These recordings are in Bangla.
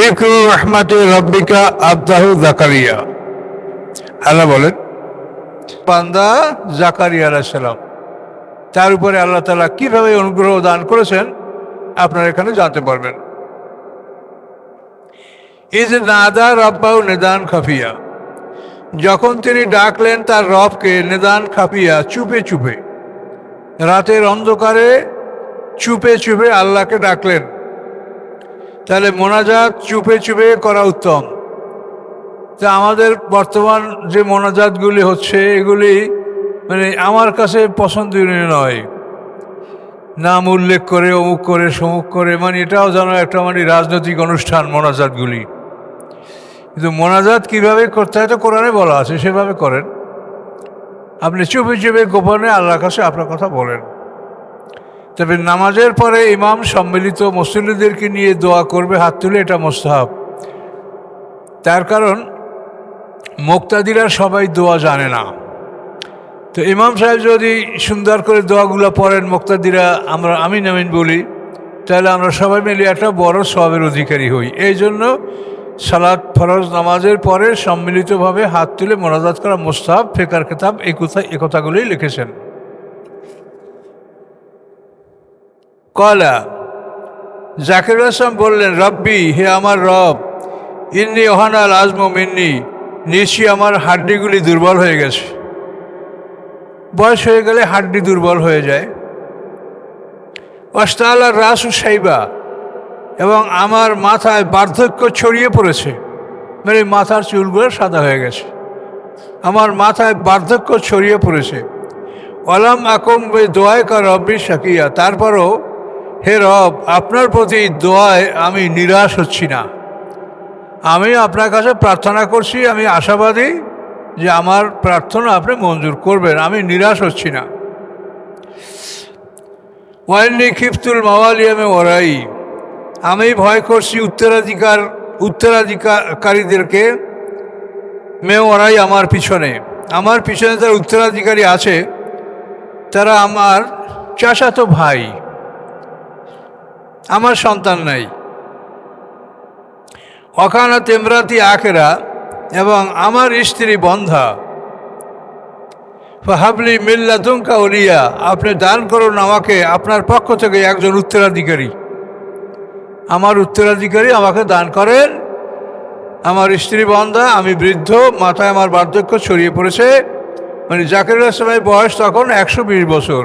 যিকরু রাহমাতি রাব্বিকা আবদাহু জাকারিয়া। আল্লাহ বলেন বান্দা জাকারিয়া আলাইহিস সালাম, তার উপরে আল্লাহ তাআলা কিভাবে অনুগ্রহ দান করেছেন আপনারা এখানে জানতে পারবেন। ইজ নাদা রাব্বাহু নিদান খাফিয়া, যখন তিনি ডাকলেন তার রবকে নিদান খাফিয়া, চুপে চুপে, রাতের অন্ধকারে চুপে চুপে আল্লাহকে ডাকলেন। তাহলে মোনাজাত চুপে চুপে করা উত্তম। তা আমাদের বর্তমান যে মোনাজাতগুলি হচ্ছে এগুলি মানে আমার কাছে পছন্দনীয় নয়। নাম উল্লেখ করে অমুক করে সমুক করে, মানে এটাও যেন একটা মানে রাজনৈতিক অনুষ্ঠান মোনাজাতগুলি। কিন্তু মোনাজাত কীভাবে করতে হয় তো কোরআনে বলা আছে, সেভাবে করেন। আপনি চুপে চুপে গোপনে আল্লাহর কাছে আপনার কথা বলেন। তবে নামাজের পরে ইমাম সম্মিলিত মুসল্লিদেরকে নিয়ে দোয়া করবে হাত তুলে, এটা মুস্তাহাব। তার কারণ মুক্তাদিরা সবাই দোয়া জানে না। তো ইমাম সাহেব যদি সুন্দর করে দোয়াগুলো পড়েন, মুক্তাদিরা আমরা আমিন আমিন বলি, তাহলে আমরা সবাই মিলে একটা বড় সওয়াবের অধিকারী হই। এই জন্য সালাত ফরজ নামাজের পরে সম্মিলিতভাবে হাত তুলে মোনাজাত করা মুস্তাহাব। ফিকার কিতাব এই কথাগুলোই লিখেছেন। কলা জাকির আসলাম বললেন, রব্বি, হে আমার রব, ইন্নি ওহানাল আজমু মিন্নি, নিশ্চয়ই আমার হাড্ডিগুলি দুর্বল হয়ে গেছে। বয়স হয়ে গেলে হাড্ডি দুর্বল হয়ে যায়। ওয়াস্তালার রাসু সাইবা, এবং আমার মাথায় বার্ধক্য ছড়িয়ে পড়েছে, মানে মাথার চুলগুলো সাদা হয়ে গেছে, আমার মাথায় বার্ধক্য ছড়িয়ে পড়েছে। ওয়ালাম আকুম দোয়ায় কা রব্বি শাকিয়া, তারপরও হে রব, আপনার প্রতি দোয়ায় আমি নিরাশ হচ্ছি না। আমি আপনার কাছে প্রার্থনা করছি, আমি আশাবাদী যে আমার প্রার্থনা আপনি মঞ্জুর করবেন, আমি নিরাশ হচ্ছি না। ওয়াইনি খিফতুল মাওয়ালিয়ামে ওরাই, আমি ভয় করছি উত্তরাধিকারীদেরকে, মে ওরাই আমার পিছনে যারা উত্তরাধিকারী আছে তারা আমার চাচাতো ভাই, আমার সন্তান নাই। অখানা তেমরাতি আখেরা, এবং আমার স্ত্রী বন্ধা। ফাহাবলি মিল্লাতুনকা ওলিয়া, আপনি দান করুন আমাকে আপনার পক্ষ থেকে একজন উত্তরাধিকারী, আমার উত্তরাধিকারী আমাকে দান করেন। আমার স্ত্রী বন্ধা, আমি বৃদ্ধ, মাথায় আমার বার্ধক্য ছড়িয়ে পড়েছে। মানে জাকির আসলামের বয়স তখন 120 বছর,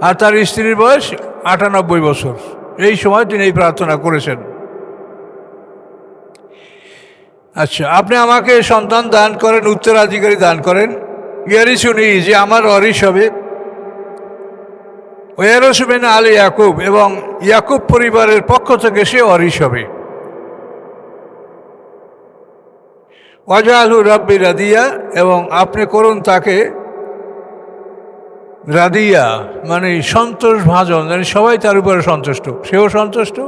আর তার স্ত্রীর বয়স 98 বছর। এই সময় তিনি এই প্রার্থনা করেছেন। আচ্ছা, আপনি আমাকে সন্তান দান করেন, উত্তরাধিকারী দান করেন। ইয়ারি শুনি, যে আমার ওয়ারিশ হবে। ওয়ারসুবেন আলী ইয়াকুব, এবং ইয়াকুব পরিবারের পক্ষ থেকে সে ওয়ারিশ হবে। ওয়াজআলহু রাব্বি রাদিয়া, এবং আপনি করুন তাকে রাদিয়া, মানে সন্তোষ ভাজন, মানে সবাই তার উপরে সন্তুষ্ট, সেও সন্তুষ্ট,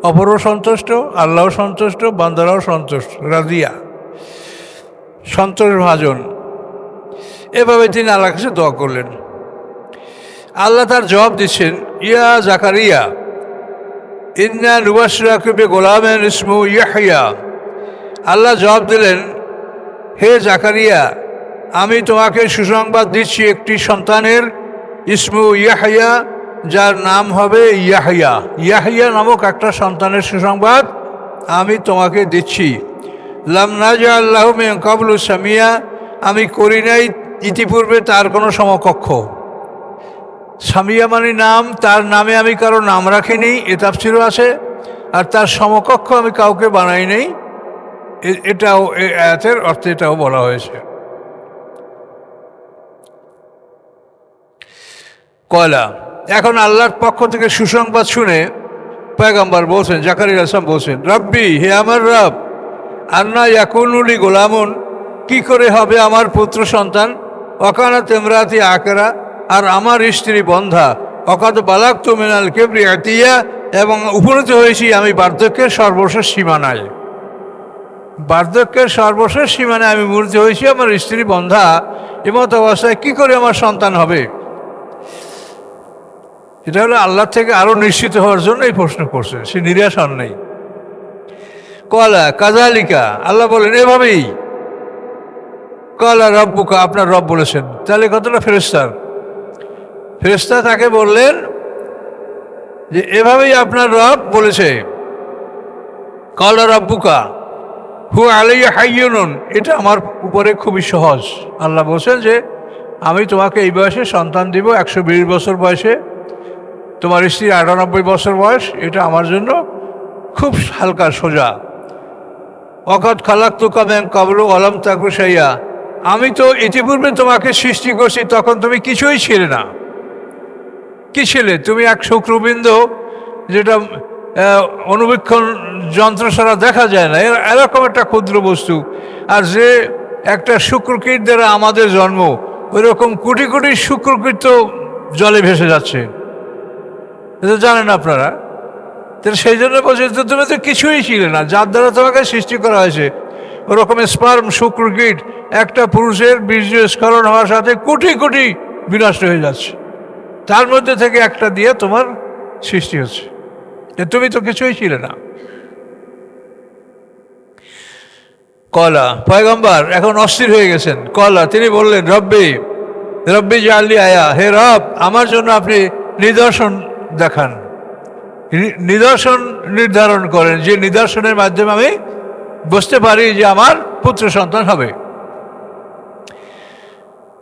অপরও সন্তুষ্ট, আল্লাহও সন্তুষ্ট, বান্দারাও সন্তুষ্ট। রাদিয়া, সন্তোষ ভাজন। এভাবে তিনি আল্লাহর কাছে দোয়া করলেন। আল্লাহ তার জবাব দিচ্ছেন, ইয়া জাকারিয়া, ইন্না নুবাশশিরুকা বিগুলামিন ইসমুহু ইয়াহইয়া। আল্লাহ জবাব দিলেন, হে জাকারিয়া, আমি তোমাকে সুসংবাদ দিচ্ছি একটি সন্তানের, ইসমুহু ইয়াহইয়া, যার নাম হবে ইয়াহইয়া। ইয়াহইয়া নামক একটা সন্তানের সুসংবাদ আমি তোমাকে দিচ্ছি। লাম নাজআল লাহু মিন ক্বাবলু সামিয়া, আমি করি নাই ইতিপূর্বে তার কোনো সমকক্ষ। সামিয়া মানে নাম, তার নামে আমি কারো নাম রাখিনি, এ তাফসীরও আছে। আর তার সমকক্ষ আমি কাউকে বানাই নাই, এটাও এই আয়াতের অর্থে এটাও বলা হয়েছে। কয়লা, এখন আল্লাহর পক্ষ থেকে সুসংবাদ শুনে পয়গম্বর বলছেন, জাকারিয়া আসলাম বলছেন, রব্বি, হে আমার রব, আন্না ইয়াকুনুলি গোলামুন, কি করে হবে আমার পুত্র সন্তান, অকানা তেমরাতি আকেরা, আর আমার স্ত্রী বন্ধা, অকাত বালাগতু মিনাল কিবরি আতিয়া, এবং উপনীত হয়েছি আমি বার্ধক্যের সর্বশেষ সীমানায়। বার্ধক্যের সর্বশেষ সীমানায় আমি উপনীত হয়েছি, আমার স্ত্রী বন্ধা, এমত অবস্থায় কি করে আমার সন্তান হবে? এটা হলো আল্লাহ থেকে আরো নিশ্চিত হওয়ার জন্য এই প্রশ্ন করছে, সে নিরাশ হন নেই। কলা কাজালিকা, আল্লাহ বলেন এভাবেই। কলা রব্বুকা, আপনার রব বলেছেন। তাহলে কতটা ফেরেশতা তাকে বললেন যে এভাবেই আপনার রব বলেছে। কলা রব্বুকা হু আলাইয়া হাইয়ুন, এটা আমার উপরে খুবই সহজ। আল্লাহ বলছেন যে আমি তোমাকে এই বয়সে সন্তান দিব, 120 বছর বয়সে, তোমার স্ত্রীর 98 বছর বয়স, এটা আমার জন্য খুব হালকা সোজা। অকত খালাক্তুকা মিন ক্বাবলু ওয়া লাম তাকু শাইআ, আমি তো ইতিপূর্বে তোমাকে সৃষ্টি করছি, তখন তুমি কিছুই ছিলে না। কি ছিলে তুমি? এক শুক্রবিন্দু, যেটা অনুবীক্ষণ যন্ত্র ছাড়া দেখা যায় না, এরকম একটা ক্ষুদ্র বস্তু। আর যে একটা শুক্রকীট দ্বারা আমাদের জন্ম, ওই রকম কোটি কোটি শুক্রকীট তো জলে ভেসে যাচ্ছে, এটা জানেন আপনারা। তাহলে সেই জন্য বলছে তুমি তো কিছুই ছিলে না, যার দ্বারা তোমাকে সৃষ্টি করা হয়েছে। ওরকম স্পার্ম শুক্রকীট একটা পুরুষের বীর্য স্খলন হওয়ার সাথে কোটি কোটি বিনষ্ট হয়ে যাচ্ছে, তার মধ্যে থেকে একটা দিয়ে তোমার সৃষ্টি হচ্ছে, তুমি তো কিছুই ছিলে না। কলা পয়গম্বর এখন অস্থির হয়ে গেছেন। কলা তিনি বললেন রব্বি জাআলি আয়া, হে রব আমার জন্য আপনি নিদর্শন দেখান, নিদর্শন নির্ধারণ করেন, যে নিদর্শনের মাধ্যমে আমি বুঝতে পারি যে আমার পুত্র সন্তান হবে।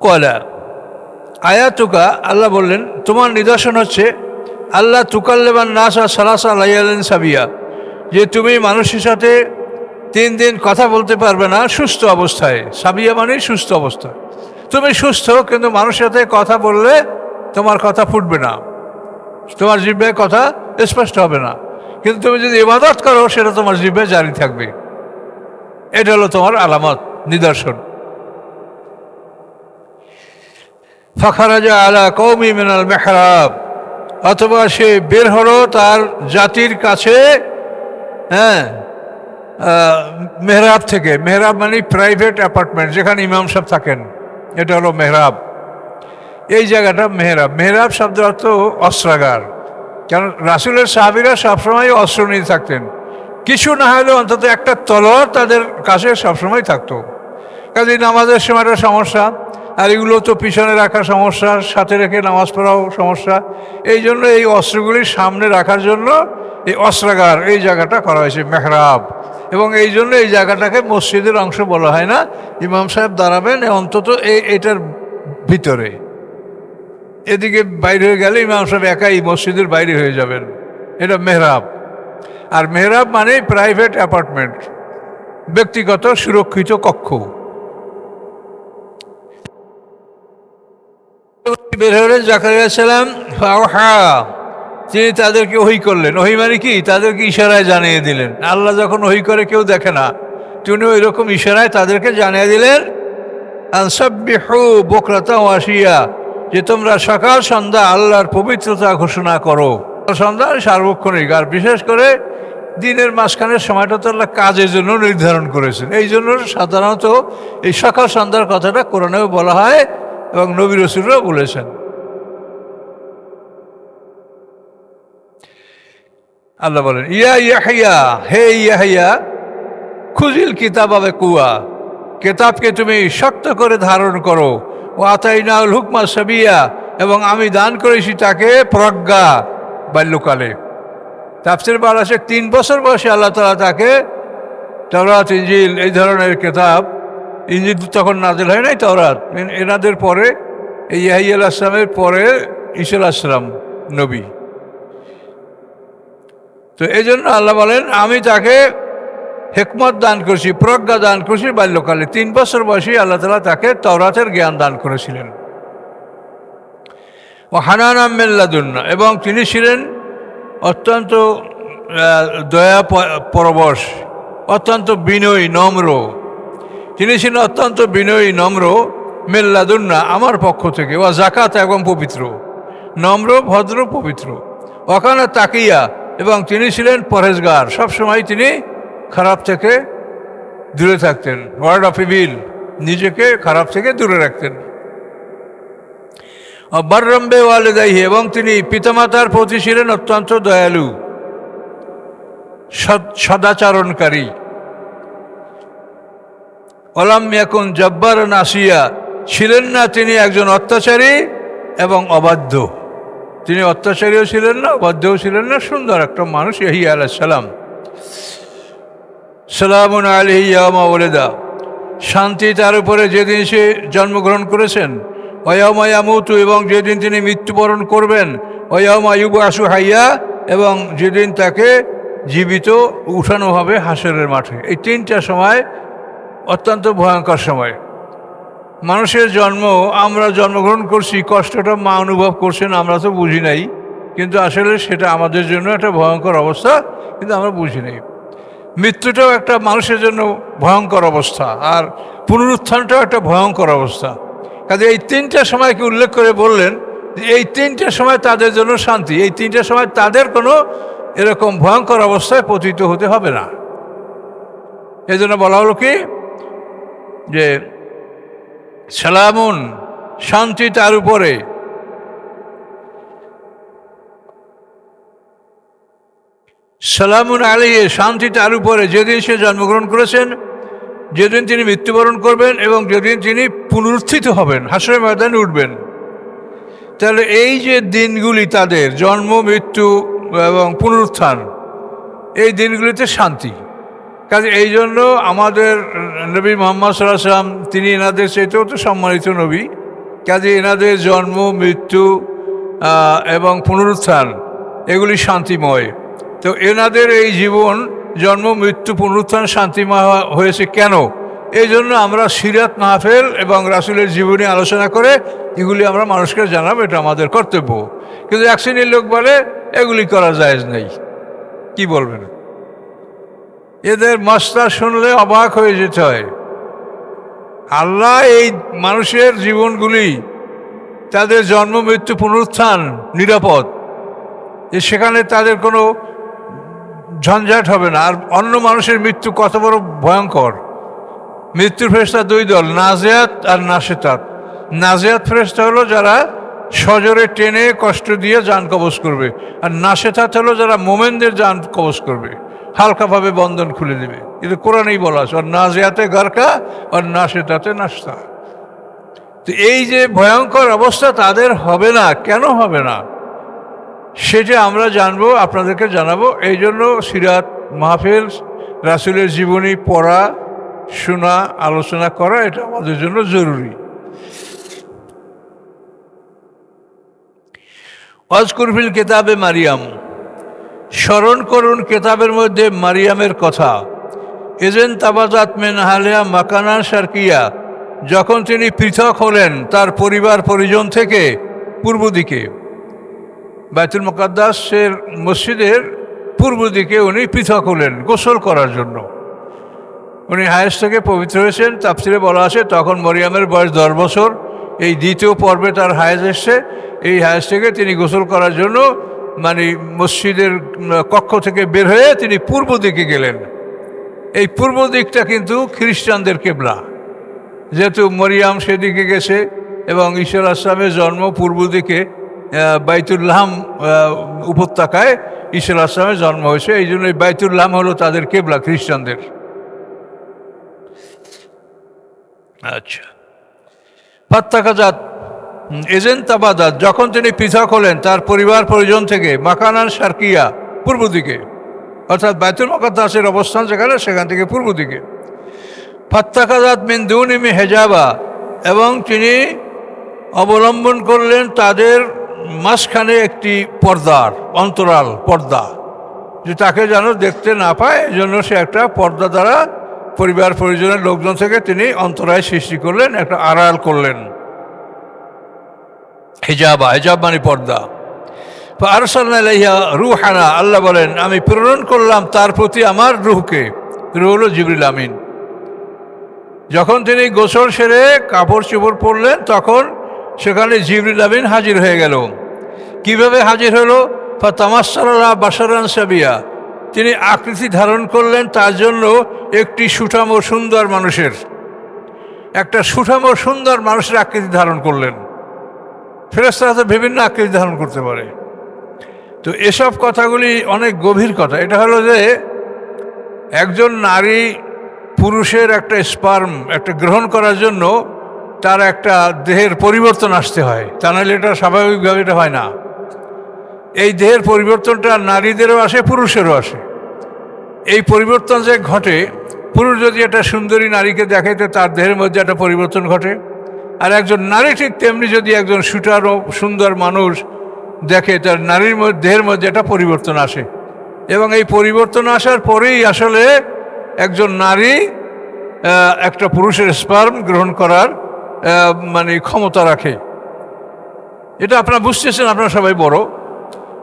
কলা আয়াতুকা, আল্লাহ বললেন তোমার নিদর্শন হচ্ছে আল্লাহ তুকাল্লেমান নাসা সালাসা লাইয়ালিন সাবিয়া, যে তুমি মানুষের সাথে 3 দিন কথা বলতে পারবে না সুস্থ অবস্থায়। সাবিয়া মানে সুস্থ অবস্থা। তুমি সুস্থ, কিন্তু মানুষের সাথে কথা বললে তোমার কথা ফুটবে না, তোমার জিহ্বায় কথা স্পষ্ট হবে না। কিন্তু তুমি যদি ইবাদত করো, সেটা তোমার জিহ্বায় জারি থাকবে। এটা হলো তোমার আলামত, নিদর্শন। ফাখারাজা আলা কওমি মিনাল মেহরাব, অথবা সে বের হলো তার জাতির কাছে, হ্যাঁ, মেহরাব থেকে। মেহরাব মানে প্রাইভেট অ্যাপার্টমেন্ট, যেখানে ইমাম সাহেব থাকেন, এটা হলো মেহরাব। এই জায়গাটা মেহরাব। মেহরাব শব্দের অর্থ অস্ত্রাগার। কারণ রাসূলের সাহাবীরা সবসময় অস্ত্র নিয়ে থাকতেন, কিছু না হলেও অন্তত একটা তলোয়ার তাদের কাছে সবসময় থাকতো। কাজে নামাজের সময়টা সমস্যা, আর এগুলো তো পিছনে রাখার সমস্যা, সাথে রেখে নামাজ পড়াও সমস্যা। এই জন্য এই অস্ত্রগুলির সামনে রাখার জন্য এই অস্ত্রাগার, এই জায়গাটা করা হয়েছে মেহরাব। এবং এই জন্য এই জায়গাটাকে মসজিদের অংশ বলা হয় না। ইমাম সাহেব দাঁড়াবেন অন্তত এইটার ভিতরে, এদিকে বাইরে হয়ে গেলে ইমাম সাহেব একাই মসজিদের বাইরে হয়ে যাবেন। এটা মেহরাব। আর মেহরাব মানে প্রাইভেট অ্যাপার্টমেন্ট, ব্যক্তিগত সুরক্ষিত কক্ষ। বের হলেন জাকারিয়া সালাম, তিনি তাদেরকে ওহী করলেন। ওহী মানে কি? তাদেরকে ইশারায় জানিয়ে দিলেন। আল্লাহ যখন ওহী করে কেউ দেখে না, তিনি ওই রকম ইশারায় তাদেরকে জানিয়ে দিলেন আনসাব্বিহু বুকরাতা ওয়া আশিয়া, যে তোমরা সকাল সন্ধ্যা আল্লাহর পবিত্রতা ঘোষণা করো। সন্ধ্যা সার্বক্ষণিক, আর বিশেষ করে দিনের মাঝখানের সময়টা তো আল্লাহ কাজের জন্য নির্ধারণ করেছেন। এই জন্য সাধারণত এই সকাল সন্ধ্যার কথাটা কোরআনেও বলা হয় এবং নবী রাসূলরাও বলেছেন। আল্লাহ বলেন ইয়া ইয়াহইয়া, হে ইয়াহইয়া, খুজিল কিতাব বিকুয়া, কেতাবকে তুমি শক্ত করে ধারণ করো। ও আতাইনাউল হুকমা সাবিয়া, এবং আমি দান করেছি তাকে প্রজ্ঞা বাল্যকালে। তাফসীর বলা আছে 3 বছর বয়সে আল্লাহ তাআলা তাকে তাওরাত, ইনজিল, এই ধরনের কেতাব, ইনজিল তখন নাজিল হয় নাই, তাওরাত এনাদের পরে, এই ইয়াহইয়া আলাইহিস সালামের পরে ঈসা আলাইহিস সালাম নবী। তো এই জন্য আল্লাহ বলেন আমি তাকে হিকমত দান করছি, প্রজ্ঞা দান করছি বাল্যকালে। 3 বছর বয়সে আল্লাহ তাআলা তাকে তাওরাতের জ্ঞান দান করেছিলেন। ও হানানাম মিন লাদুন্না, এবং তিনি ছিলেন অত্যন্ত দয়া পরবশ, অত্যন্ত বিনয়ী নম্র। তিনি ছিলেন অত্যন্ত বিনয়ী নম্র মিন লাদুন্না, আমার পক্ষ থেকে। ও যাকাত, এবং পবিত্র, নম্র, ভদ্র, পবিত্র। ওখানে তাকিয়া, এবং তিনি ছিলেন পরহেজগার, সবসময় তিনি খারাপ থেকে দূরে থাকতেন। ওয়ার্ড অফ ইভিল, নিজেকে খারাপ থেকে দূরে রাখতেন। বাররাম্বে ওয়ালিদাইহি, এবং তিনি পিতামাতার প্রতি ছিলেন অত্যন্ত দয়ালু। সদাচরণকারী। ওলাম ইয়াকুন জব্বারান আসিয়া, ছিলেন না তিনি একজন অত্যাচারী এবং অবাধ্য। তিনি অত্যাচারীও ছিলেন না, অবাধ্যও ছিলেন না, সুন্দর একটা মানুষ ইয়াহিয়া আলাইহিস সালাম। সালামুন আলাইহি ইয়াওমা ওয়ালিদা, শান্তি তার উপরে যেদিন সে জন্মগ্রহণ করেছেন। ওয়া ইয়াওমা ইয়ামুতু, এবং যেদিন তিনি মৃত্যুবরণ করবেন। ওয়া ইয়াওমা ইউবআসু হাইয়া, এবং যেদিন তাকে জীবিত উঠানো হবে হাসরের মাঠে। এই তিনটা সময় অত্যন্ত ভয়ঙ্কর সময়। মানুষের জন্ম, আমরা জন্মগ্রহণ করছি, কষ্টটা মা অনুভব করছেন, আমরা তো বুঝি নাই, কিন্তু আসলে সেটা আমাদের জন্য একটা ভয়ঙ্কর অবস্থা, কিন্তু আমরা বুঝি নাই। মৃত্যুটাও একটা মানুষের জন্য ভয়ঙ্কর অবস্থা, আর পুনরুত্থানটাও একটা ভয়ঙ্কর অবস্থা। কাজে এই তিনটা সময়কে উল্লেখ করে বললেন যে এই তিনটা সময় তাদের জন্য শান্তি, এই তিনটা সময় তাদের কোনো এরকম ভয়ঙ্কর অবস্থায় পতিত হতে হবে না। এই জন্য বলা হলো কি যে সালামুন, শান্তি তার উপরে, সালামুন আলাইহি, শান্তি তার উপরে, যেদিন সে জন্মগ্রহণ করেছেন, যেদিন তিনি মৃত্যুবরণ করবেন এবং যেদিন তিনি পুনরুত্থিত হবেন, হাসরের ময়দানে উঠবেন। তাহলে এই যে দিনগুলি তাদের জন্ম, মৃত্যু এবং পুনরুত্থান, এই দিনগুলিতে শান্তি। কাজে এই জন্য আমাদের নবী মুহাম্মদ সাল্লাল্লাহু আলাইহি ওয়াসাল্লাম, তিনি এনাদের চাইতেও তো সম্মানিত নবী। কাজে এনাদের জন্ম, মৃত্যু এবং পুনরুত্থান এগুলি শান্তিময়। তো এনাদের এই জীবন, জন্ম, মৃত্যু, পুনরুত্থান শান্তিময় হয়েছে কেন? এই জন্য আমরা সিরাত মাহফিল এবং রাসূলের জীবনী আলোচনা করে এগুলি আমরা মানুষকে জানাবো, এটা আমাদের কর্তব্য। কিন্তু এক শ্রেণীর লোক বলে এগুলি করা জায়েজ নেই। কি বলবেন? এদের মাসলা শুনলে অবাক হয়ে যেতে হয়। আল্লাহ এই মানুষের জীবনগুলি, তাদের জন্ম, মৃত্যু, পুনরুত্থান নিরাপদ, সেখানে তাদের কোনো ঝঞ্ঝাট হবে না। আর অন্য মানুষের মৃত্যু কত বড় ভয়ঙ্কর। মৃত্যুর ফেরেশতা দুই দল, নাজিয়াত আর নাশেতাত। নাজিয়াত ফেরেশতা হলো যারা সজোরে টেনে কষ্ট দিয়ে জান কবজ করবে, আর নাশেতাত হলো যারা মোমেনদের জান কবজ করবে, হালকাভাবে বন্ধন খুলে দেবে। কিন্তু কোরআনেই বলা আছে, আর নাজিয়াতে গারকা আর নাশেতাতে নাশতা। তো এই যে ভয়ঙ্কর অবস্থা তাদের হবে না, কেন হবে না সেটা আমরা জানবো, আপনাদেরকে জানাবো। এই জন্য সিরাত মাহফিল, রাসূলের জীবনী পড়া, শোনা, আলোচনা করা, এটা আমাদের জন্য জরুরি। আযকুর ফিল কিতাবে মারিয়াম, স্মরণ করুন কেতাবের মধ্যে মারিয়ামের কথা। ইযেন তাবাযাত মিন আহলিহা মাকানান শারকিয়া, যখন তিনি পৃথক হলেন তার পরিবার পরিজন থেকে পূর্ব দিকে। বাইতুল মুকাদ্দাসের মসজিদের পূর্ব দিকে উনি পৃথক হলেন গোসল করার জন্য। উনি হায়েজ থেকে পবিত্র হয়েছেন। তাফসিরে বলা আছে তখন মরিয়ামের বয়স 10 বছর। এই দ্বিতীয় পর্বে তার হায়েজ এসছে। এই হায়েজ থেকে তিনি গোসল করার জন্য মানে মসজিদের কক্ষ থেকে বের হয়ে তিনি পূর্ব দিকে গেলেন। এই পূর্ব দিকটা কিন্তু খ্রিস্টানদের কিবলা, যেহেতু মরিয়াম সেদিকে গেছে এবং ঈসা আলাইহিস সালামের জন্ম পূর্ব দিকে বাইতুল্লাহম উপত্যকায় ঈসা আলাইহিস সালামের জন্ম হয়েছে। এই জন্য বাইতুল্লাহম হলো তাদের কিবলা, খ্রিস্টানদের। আচ্ছা, ফাত্তাকাজাত এজেন তাবাদাত, যখন তিনি পৃথক হলেন তার পরিবার পরিজন থেকে, মাকানান শারকিয়া, পূর্ব দিকে, অর্থাৎ বাইতুল মুকাদ্দাসের অবস্থান যেখানে, সেখান থেকে পূর্ব দিকে। ফাত্তাকাজাত মিন দুনিহি হিজাবা, এবং তিনি অবলম্বন করলেন তাদের মাঝখানে একটি পর্দার, অন্তরাল পর্দা, যে তাকে যেন দেখতে না পায়। এই জন্য সে একটা পর্দা দ্বারা পরিবার পরিজনের লোকজন থেকে তিনি অন্তরায় সৃষ্টি করলেন, একটা আড়াল করলেন। হিজাবা, হিজাব মানে পর্দা। আরসালনা ইলাইহা রূহানা, আল্লাহ বলেন আমি প্রেরণ করলাম তার প্রতি আমার রূহকে। রূহ হলো জিবরিল আমিন। যখন তিনি গোসল সেরে কাপড় চোপড় পরলেন তখন সেখানে জিবরিল আমিন হাজির হয়ে গেল। কিভাবে হাজির হলো? ফাতামাসসালা বাশারান সাবিয়া, তিনি আকৃতি ধারণ করলেন তার জন্য একটি সুঠাম ও সুন্দর মানুষের, একটা সুঠাম ও সুন্দর মানুষের আকৃতি ধারণ করলেন। ফেরেশতারা তো বিভিন্ন আকৃতি ধারণ করতে পারে। তো এসব কথাগুলি অনেক গভীর কথা। এটা হলো যে একজন নারী পুরুষের একটা স্পার্ম একটা গ্রহণ করার জন্য তার একটা দেহের পরিবর্তন আসতে হয়, তা নাহলে এটা স্বাভাবিকভাবে এটা হয় না। এই দেহের পরিবর্তনটা নারীদেরও আসে, পুরুষেরও আসে। এই পরিবর্তন যে ঘটে, পুরুষ যদি একটা সুন্দরী নারীকে দেখে তো তার দেহের মধ্যে একটা পরিবর্তন ঘটে, আর একজন নারী ঠিক তেমনি যদি একজন সুঠাম সুন্দর মানুষ দেখে তার নারীর দেহের মধ্যে একটা পরিবর্তন আসে, এবং এই পরিবর্তন আসার পরেই আসলে একজন নারী একটা পুরুষের স্পার্ম গ্রহণ করার মানে ক্ষমতা রাখে। এটা আপনারা বুঝতেছেন, আপনারা সবাই বড়।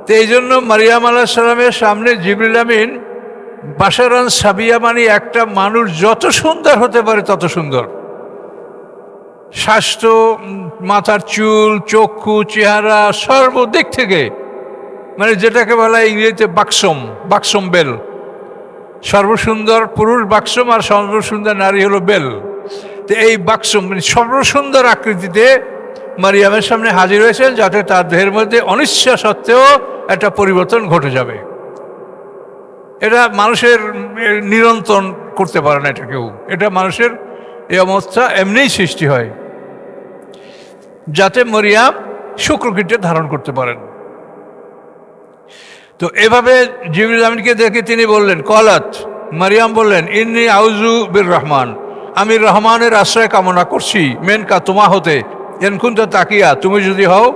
তো এই জন্য মারিয়াম আলাইহিস সালামের সামনে জিবরিল আমিন বাশারান সাবিয়া, মানে একটা মানুষ যত সুন্দর হতে পারে তত সুন্দর, স্বাস্থ্য, মাথার চুল, চক্ষু, চেহারা, সর্বদিক থেকে, মানে যেটাকে বলা হয় ইংরেজিতে বাক্সম বেল। সর্বসুন্দর পুরুষ বাক্সম আর সর্বসুন্দর নারী হলো বেল। তো এই বাক্সম মানে সর্বসুন্দর আকৃতিতে মারিয়ামের সামনে হাজির হয়েছেন, যাতে তার দেহের মধ্যে অনিচ্ছা সত্ত্বেও একটা পরিবর্তন ঘটে যাবে। এটা মানুষের নিয়ন্ত্রণ করতে পারে না, এটা কেউ। এটা মানুষের এই অবস্থা এমনিই সৃষ্টি হয়, যাতে মরিয়াম শুক্রকীটে ধারণ করতে পারেন। তো এভাবে জিবরিল আমিনকে দেখে তিনি বললেন, কলাত, মারিয়াম বললেন, ইন্নী আউযু বির রহমান, আমি রহমানের আশ্রয় কামনা করছি, মেনকা, তোমা হতে, এনকুন্তা তাকিয়া, তুমি যদি হও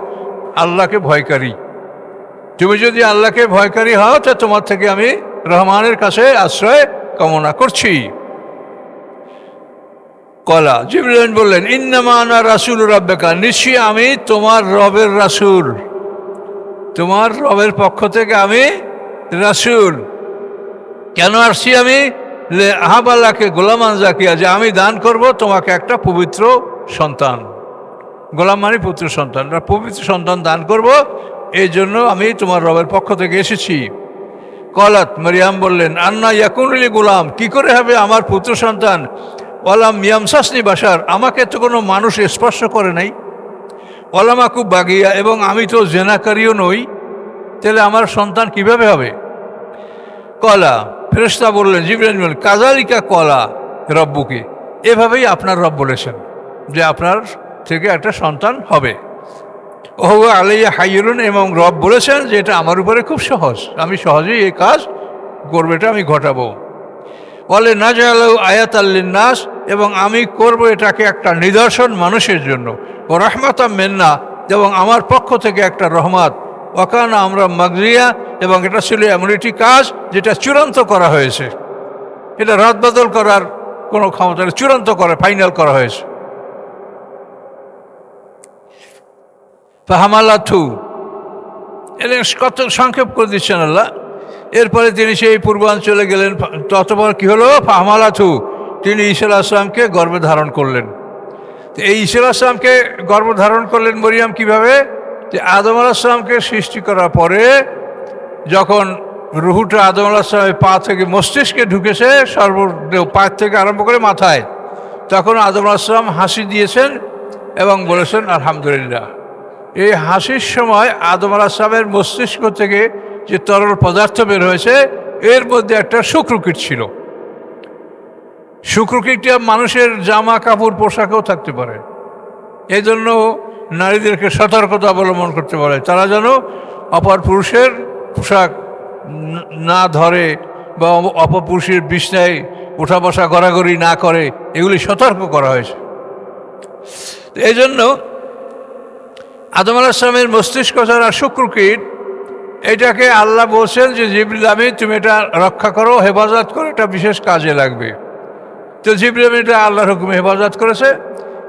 আল্লাহকে ভয়কারী। তুমি যদি আল্লাহকে ভয়কারী হও তো তোমার থেকে আমি রহমানের কাছে আশ্রয় কামনা করছি। কলা, জিবরিল আমিন বললেন, ইন্নামা আনা রাসূল রাব্বিকা, নিশ্চয়ই আমি তোমার রবের রাসূল, তোমার রবের পক্ষ থেকে আমি রাসূল। কেন আসছি আমি? আহাবাল্লাহকে গোলামান জাকিয়া, যে আমি দান করব তোমাকে একটা পবিত্র সন্তান। গোলাম মানে পুত্র সন্তান, পবিত্র সন্তান দান করব, এই জন্য আমি তোমার রবের পক্ষ থেকে এসেছি। কলাত, মারিয়াম বললেন, আন্না ইয়াকুনুলি গোলাম, কি করে হবে আমার পুত্র সন্তান? ওয়ালাম ইয়ামসাসনি বাশার, আমাকে তো কোনো মানুষ স্পর্শ করে নাই। ওয়ালামাকু বাগিয়া, এবং আমি তো জেনাকারীও নই, তাহলে আমার সন্তান কিভাবে হবে? কলা, ফেরেশতা বললেন, জিবরাইল বললেন, কাযালিকা কলা রব্বুকে, এভাবেই আপনার রব বলেছেন যে আপনার থেকে একটা সন্তান হবে। ওহুয়া আলাইয়া হাইয়ুন, এবং রব বলেছেন যে এটা আমার উপরে খুব সহজ, আমি সহজেই এই কাজ করবো, এটা আমি ঘটাবো। বলে নাজালাহু আয়াতাল লিন্নাস, এবং আমি করব এটাকে একটা নিদর্শন মানুষের জন্য। ও রাহমাতাম মিন্না, এবং আমার পক্ষ থেকে একটা রহমত। ওয়াকানা আমরা মাগরিয়া, এবং এটা ছিল এমন একটি কাজ যেটা চূড়ান্ত করা হয়েছে, এটা রদবদল করার কোনো ক্ষমতা নেই, চূড়ান্ত করা, ফাইনাল করা হয়েছে। ফাহামালাথু, এটা কত সংক্ষেপ করে দিচ্ছেন আল্লাহ। এরপরে তিনি সেই পূর্বাঞ্চলে গেলেন, ততবার কি হলো? ফাহামালাথু, তিনি ঈসা আলাইহিস সালামকে গর্ভে ধারণ করলেন। তো এই ঈসা আলাইহিস সালামকে গর্ভে ধারণ করলেন মরিয়াম কিভাবে? যে আদম আলাইহিস সালামকে সৃষ্টি করার পরে যখন রুহুটা আদম আলাইহিস সালামের পা থেকে মস্তিষ্কে ঢুকেছে, পা থেকে আরম্ভ করে মাথায়, তখন আদম আলাইহিস সালাম হাসি দিয়েছেন এবং বলেছেন আলহামদুলিল্লাহ। এই হাসির সময় আদম আলাইহিস সালামের মস্তিষ্ক থেকে যে তরল পদার্থ বের হয়েছে, এর মধ্যে একটা শুক্রকীট ছিল। শুক্রকীটটা মানুষের জামা কাপড় পোশাকেও থাকতে পারে, এই জন্য নারীদেরকে সতর্কতা অবলম্বন করতে পারে, তারা যেন অপর পুরুষের পোশাক না ধরে বা অপর পুরুষের বিছনায় উঠা বসা গড়াগড়ি না করে, এগুলি সতর্ক করা হয়েছে। এই জন্য আদম আলাইহিস সালামের মস্তিষ্ক ছাড়া শুক্রকীট, এটাকে আল্লাহ বলছেন যে জিবরিল আমিন তুমি এটা রক্ষা করো, হেফাজত করো, এটা বিশেষ কাজে লাগবে। তো জিবরিল আমিন এটা আল্লাহর হুকুমে হেফাজত করেছে।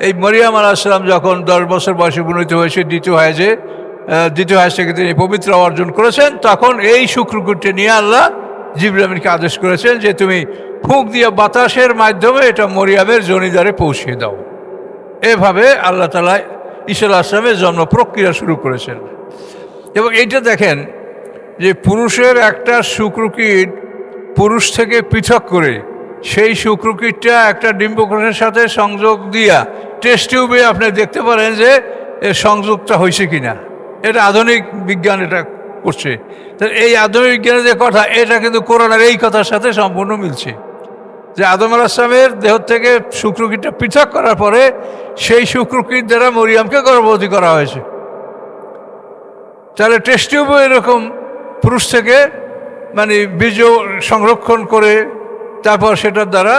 এই মরিয়াম আলাইহিস সালাম যখন 10 বছর বয়সে উপনীত হয়েছে, দ্বিতীয় হায়েজ থেকে তিনি পবিত্র অর্জন করেছেন, তখন এই শুক্রকীটকে নিয়ে আল্লাহ জিবরিল আমিনকে আদেশ করেছেন যে তুমি ফুঁক দিয়ে বাতাসের মাধ্যমে এটা মরিয়ামের জনিদারে পৌঁছিয়ে দাও। এভাবে আল্লাহ তাআলা ঈসা আলাইহিস সালামের জন্ম প্রক্রিয়া শুরু করেছেন। এবং এইটা দেখেন যে পুরুষের একটা শুক্রকীট পুরুষ থেকে পৃথক করে সেই শুক্রকীটটা একটা ডিম্বকোষের সাথে সংযোগ দিয়া টেস্ট টিউবে আপনি দেখতে পারেন যে এর সংযোগটা হয়েছে কিনা। এটা আধুনিক বিজ্ঞান এটা করছে। তাহলে এই আদম বিজ্ঞানের যে কথা, এটা কিন্তু কোরআনের এই কথার সাথে সম্পূর্ণ মিলছে, যে আদম আলাইহিস সালামের দেহ থেকে শুক্রকীটটা পৃথক করার পরে সেই শুক্রকীট দ্বারা মরিয়মকে গর্ভবতী করা হয়েছে। তাহলে টেস্ট টিউবও এরকম পুরুষ থেকে মানে বীর্য সংরক্ষণ করে তারপর সেটার দ্বারা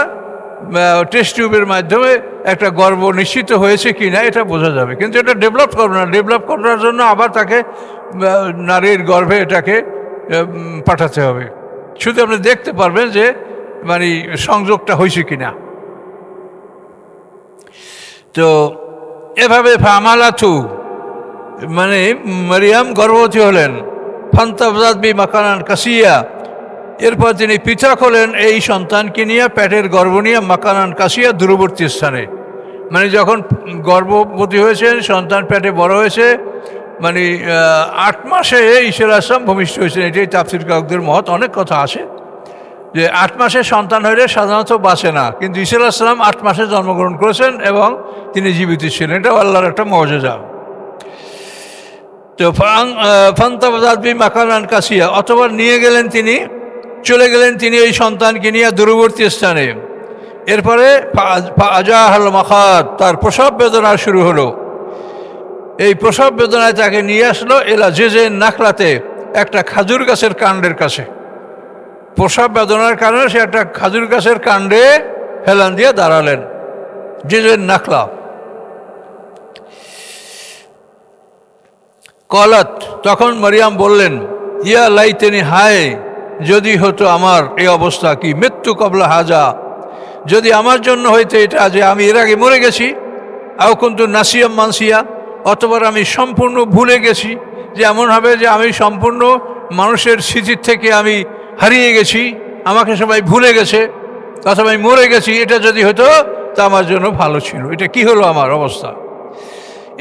টেস্ট টিউবের মাধ্যমে একটা গর্ভ নিশ্চিত হয়েছে কি না এটা বোঝা যাবে। কিন্তু এটা ডেভেলপ করবে না, ডেভেলপ করার জন্য আবার তাকে নারীর গর্ভে এটাকে পাঠাতে হবে। শুধু আপনি দেখতে পারবেন যে মানে সংযোগটা হয়েছে কিনা। তো এভাবে ফামালাথু মানে মারিয়াম গর্ভবতী হলেন, ফান্তাবজাত বি মাকানান কাসিয়া, এরপর তিনি পৃথক হলেন এই সন্তানকে নিয়ে, পেটের গর্ভ নিয়ে মাকানান কাসিয়া, দূরবর্তী স্থানে। মানে যখন গর্ভবতী হয়েছেন, সন্তান পেটে বড় হয়েছে, মানে 8 মাসে ঈসা আলাইহিস সালাম ভূমিষ্ঠ হয়েছেন। এটাই তাফসীর কারকদের মত। অনেক কথা আছে যে 8 মাসে সন্তান হলে সাধারণত বাঁচে না, কিন্তু ঈসা আলাইহিস সালাম 8 মাসে জন্মগ্রহণ করেছেন এবং তিনি জীবিত ছিলেন। এটা আল্লাহর একটা মুআজিজা। তো ফান্তাবাযাত বি মাকানান কাসিয়া, অথবা নিয়ে গেলেন তিনি, চলে গেলেন তিনি এই সন্তানকে নিয়ে দূরবর্তী স্থানে। এরপরে আজাহাল মাখাত, তার প্রসব বেদনা শুরু হলো। এই প্রসব বেদনায় তাকে নিয়ে আসলো এলা জেজে নাখলাতে, একটা খাজুর গাছের কাণ্ডের কাছে। প্রসব বেদনার কারণে সে একটা খাজুর গাছের কাণ্ডে হেলান দিয়ে দাঁড়ালেন, জেজে নাখলা। কলাত, তখন মারিয়াম বললেন, ইয়া লাইতেনি, হায় যদি হতো আমার এই অবস্থা, কি মৃত্যু কবলা হাজা, যদি আমার জন্য হইতে এটা যে আমি এর আগে মরে গেছি, আও কিন্তু নাসিয়াম মানসিয়া, অথবা আমি সম্পূর্ণ ভুলে গেছি, যে এমন হবে যে আমি সম্পূর্ণ মানুষের স্মৃতির থেকে আমি হারিয়ে গেছি, আমাকে সবাই ভুলে গেছে, অথবা আমি মরে গেছি, এটা যদি হতো তা আমার জন্য ভালো ছিল। এটা কি হলো আমার অবস্থা।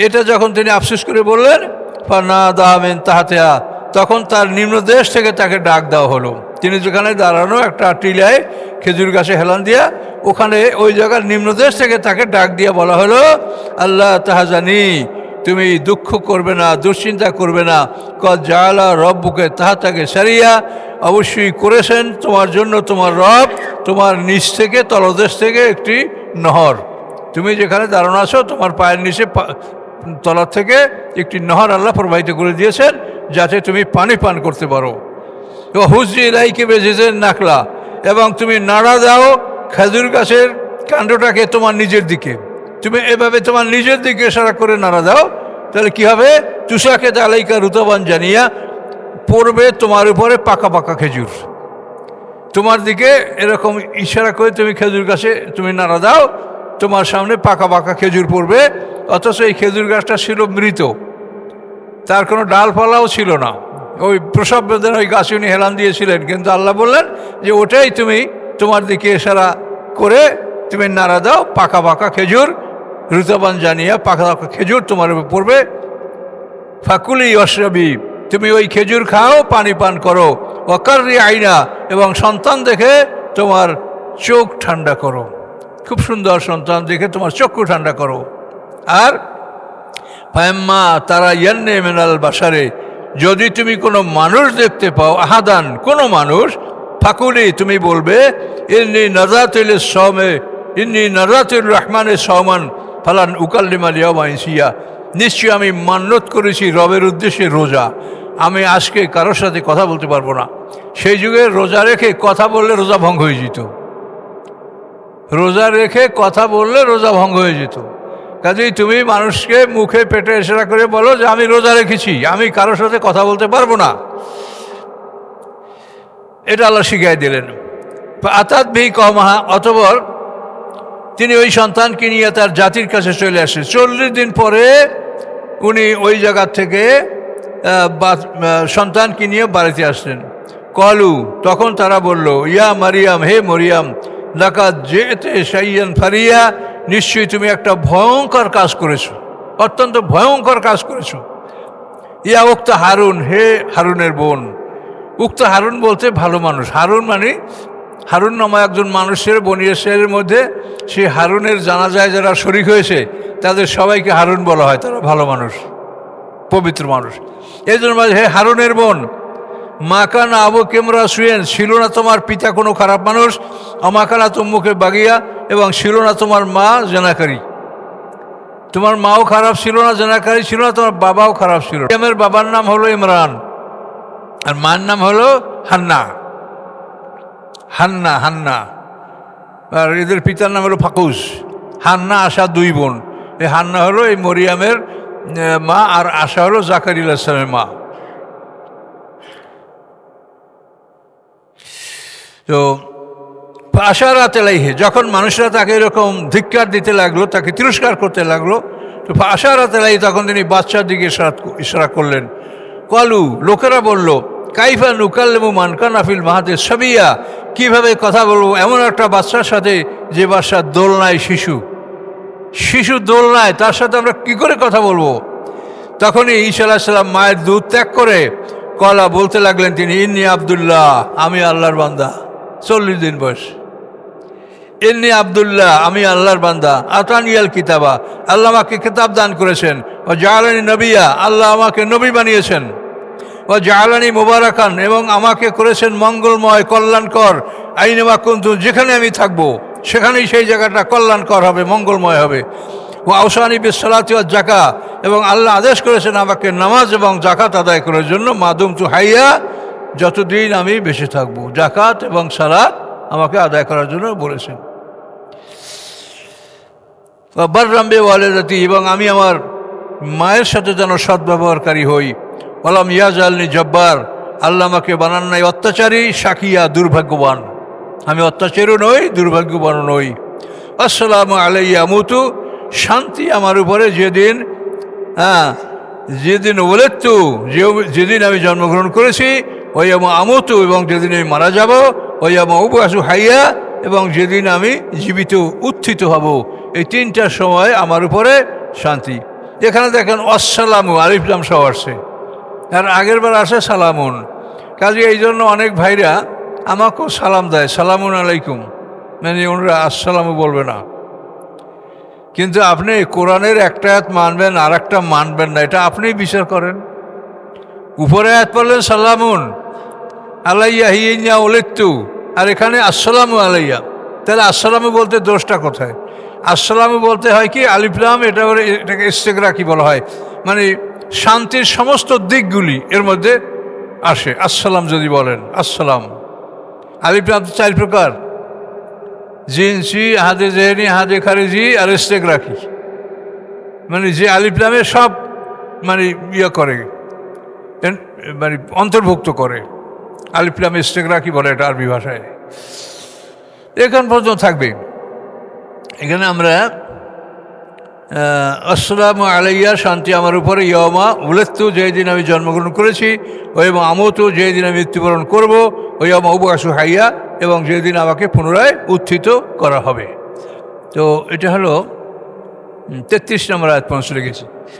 এটা যখন তিনি আফসোস করে বললেন, ফানা দামেন তাহাতেয়া, তখন তার নিম্নদেশ থেকে তাকে ডাক দেওয়া হলো। তিনি যেখানে দাঁড়ানো একটা টিলায় খেজুর গাছে হেলান দিয়া, ওখানে ওই জায়গার নিম্নদেশ থেকে তাকে ডাক দিয়ে বলা হলো, আল্লাহ তাহাজানি, তুমি দুঃখ করবে না, দুশ্চিন্তা করবে না, কদ জাআলা রব্বুকে তাহাতাকে সারিয়া, অবশ্যই করেছেন তোমার জন্য তোমার রব তোমার নিচ থেকে, তলদেশ থেকে একটি নহর। তুমি যেখানে দাঁড়ানো আছো তোমার পায়ের নিচে তলার থেকে একটি নহর আল্লাহ প্রবাহিত করে দিয়েছেন, যাতে তুমি পানি পান করতে পারো। তো হুজি লাইকে বেজেছেন নাকলা, এবং তুমি নাড়া দাও খেজুর গাছের কাণ্ডটাকে তোমার নিজের দিকে। তুমি এভাবে তোমার নিজের দিকে ইশারা করে নাড়া দাও, তাহলে কি হবে, তুষাকে তালাইকা রুতবান জানিয়া, পড়বে তোমার উপরে পাকা পাকা খেজুর। তোমার দিকে এরকম ইশারা করে তুমি খেজুর গাছে তুমি নাড়া দাও, তোমার সামনে পাকা পাকা খেজুর পড়বে। অথচ এই খেজুর গাছটা ছিল মৃত, তার কোনো ডালপালাও ছিল না। ওই প্রসব বেদনা ওই গাছে উনি হেলান দিয়েছিলেন, কিন্তু আল্লাহ বললেন যে ওটাই তুমি তোমার দিকে ইশারা করে তুমি নাড়া দাও, পাকা পাকা খেজুর, ঋতবান জানিয়া পাকা পাকা খেজুর তোমার উপর পড়বে। ফাকুলি অশ্রবি, তুমি ওই খেজুর খাও, পানি পান করো। ওয়াকাররি আইনা, এবং সন্তান দেখে তোমার চোখ ঠান্ডা করো, খুব সুন্দর সন্তান দেখে তোমার চক্ষু ঠান্ডা করো। আর ফায়াম্মা তারা ইয়ান্নে মেনাল বাসারে, যদি তুমি কোনো মানুষ দেখতে পাও, আহাদান কোনো মানুষ, ফাকুলি তুমি বলবে, ইন্নি নাজাতুল সওমে, ইন্নি নাজাতুর রহমানের সওমান ফালান উকাল্লিমাল ইয়াওমা ইনসিয়া, নিশ্চয়ই আমি মান্যত করেছি রবের উদ্দেশ্যে রোজা, আমি আজকে কারোর সাথে কথা বলতে পারবো না। সেই যুগে রোজা রেখে কথা বললে রোজা ভঙ্গ হয়ে যেত, রোজা রেখে কথা বললে রোজা ভঙ্গ হয়ে যেত। কাজেই তুমি মানুষকে মুখে পেটে ইশারা করে বলো যে আমি রোজা রেখেছি, আমি কারোর সাথে কথা বলতে পারবো না। এটা আল্লাহ শিখাই দিলেন। আতাত ভি কমাহা, অতঃপর তিনি ওই সন্তানকে নিয়ে তার জাতির কাছে চলে আসে। 40 দিন পরে উনি ওই জায়গা থেকে সন্তানকে নিয়ে বাড়িতে আসলেন। কলু, তখন তারা বলল, ইয়া মারিয়াম, হে মরিয়াম, লাকাদ যেতে শাইয়ান ফারিয়া, নিশ্চয়ই তুমি একটা ভয়ঙ্কর কাজ করেছো, অত্যন্ত ভয়ঙ্কর কাজ করেছো। ইয়া উক্তা হারুন, হে হারুনের বোন। উক্তা হারুন বলতে ভালো মানুষ। হারুন মানে হারুন নামে একজন মানুষের বনী ইসরাঈলের মধ্যে সেই হারুনের জানাজায় যারা শরীক হয়েছে তাদের সবাইকে হারুন বলা হয়, তারা ভালো মানুষ। পবিত্র মানুষ। এই জন্য হে হারুনের বোন, মাকানা আবু কেমরা সুয়েন, ছিল না তোমার পিতা কোনো খারাপ মানুষ, অমাকানা তুম্মুখে বাগিয়া, এবং ছিল না তোমার মা জেনাকারী। তোমার মাও খারাপ ছিল না, জেনাকারী ছিল না, তোমার বাবাও খারাপ ছিল। মারিয়ামের বাবার নাম হলো ইমরান আর মার নাম হলো হান্না। হান্না হান্না আর এদের পিতার নাম হলো ফাকুস। হান্না আশা দুই বোন। এই হান্না হলো এই মরিয়ামের মা, আর আশা হলো জাকারিয়া আলাইহিস সালামের মা। তো আশারাত আলাইহি, যখন মানুষরা তাকে এরকম ধিক্কার দিতে লাগলো, তাকে তিরস্কার করতে লাগলো, তো আশারাত আলাইহি, তখন তিনি বাচ্চার দিকে ইশারা করলেন। কলু, লোকেরা বলল, কাইফা নুকাল্লিমু মান কানা ফিল মাহদি সাবিয়া, কীভাবে কথা বলবো এমন একটা বাচ্চার সাথে যে বাচ্চার দোলনায় শিশু দোলনায়, তার সাথে আমরা কি করে কথা বলবো? তখনই ঈসা আলাইহিস সালাম মায়ের দুধ ত্যাগ করে কলা বলতে লাগলেন তিনি, ইন্নি আব্দুল্লাহ, আমি আল্লাহর বান্দা। 40 দিন বয়স। ইন্নি আব্দুল্লাহ, আমি আল্লাহর বান্দা। আতানিয়াল কিতাবা, আল্লাহ আমাকে কিতাব দান করেছেন। ও জাআলানি নবিয়া, আল্লাহ আমাকে নবী বানিয়েছেন। ও জাআলানি মুবারাকান, এবং আমাকে করেছেন মঙ্গলময়, কল্যাণকর। আইনামা কুনতু, যেখানে আমি থাকবো সেখানেই সেই জায়গাটা কল্যাণকর হবে, মঙ্গলময় হবে। ও আওসানি বিসসালাতি ওয়াজ যাকা, এবং আল্লাহ আদেশ করেছেন আমাকে নামাজ এবং জাকাত আদায় করার জন্য। মাদুম তু হাইয়া, যতদিন আমি বেঁচে থাকবো, জাকাত এবং সালাত আমাকে আদায় করার জন্য বলেছেন। বাররাম বিওয়ালিদাতি, এবং আমি আমার মায়ের সাথে যেন সদ্ব্যবহারকারী হই। ওয়ালাম ইয়াজআলনি জব্বার, আল্লাহ আমাকে বানান নাই অত্যাচারী। শাকিয়া, দুর্ভাগ্যবান। আমি অত্যাচারীও নই, দুর্ভাগ্যবানও নই। আসসালামু আলাইয়া আমুতু, শান্তি আমার উপরে যেদিন ওয়ালাদতু, যেদিন আমি জন্মগ্রহণ করেছি, ওয়াইয়ামা আমুতু, এবং যেদিন আমি মারা যাব, ওয়াইয়ামা উবআসু হাইয়া, এবং যেদিন আমি জীবিত উত্থিত হব। এই তিনটা সময় আমার উপরে শান্তি। এখানে দেখেন আসসালামু, আলিফ লাম সহ আসছে, আর আগের বার আসে সালামুন। কাজে এই জন্য অনেক ভাইরা আমাকেও সালাম দেয়, সালামুন আলাইকুম, মানে ওনারা আসসালামু বলবে না। কিন্তু আপনি কোরআনের একটা আয়াত মানবেন, আর একটা মানবেন না, এটা আপনিই বিচার করেন। উপরে আয়াত পড়লেন সালামুন আলাইয়া হিয়া ওলেত্তু, আর এখানে আসসালামু আলাইয়া। তাহলে আসসালামু বলতে দোষটা কোথায়? আসসালামু বলতে হয় কি আলিফ লাম, এটাকে ইস্তেগরাকি বলা হয়, মানে শান্তির সমস্ত দিকগুলি এর মধ্যে আসে। আসসালাম যদি বলেন, আসসালাম। আলিফ লাম তো 4 প্রকার, জিনসি, হাদে জেহেনি, হাদে খারিজি, আর ইস্তেগরাকি। মানে যে আলিফ লামে সব মানে করে, মানে অন্তর্ভুক্ত করে। আলিফ লাম ইস্তেগরাকি বলে এটা আরবি ভাষায়। এখান পর্যন্ত থাকবে। এখানে আমরা আসসালামু আলাইয়া, শান্তি আমার উপরে। ইয়মা উলেত্তু, যেই দিন আমি জন্মগ্রহণ করেছি। ওইমা আমতু, যেই দিন আমি মৃত্যুবরণ করব। ওইমা উবআসু হাইয়া, এবং যেদিন আমাকে পুনরায় উত্থিত করা হবে। তো এটা হলো 33 নম্বর আয়াত পৌঁছে গেছি।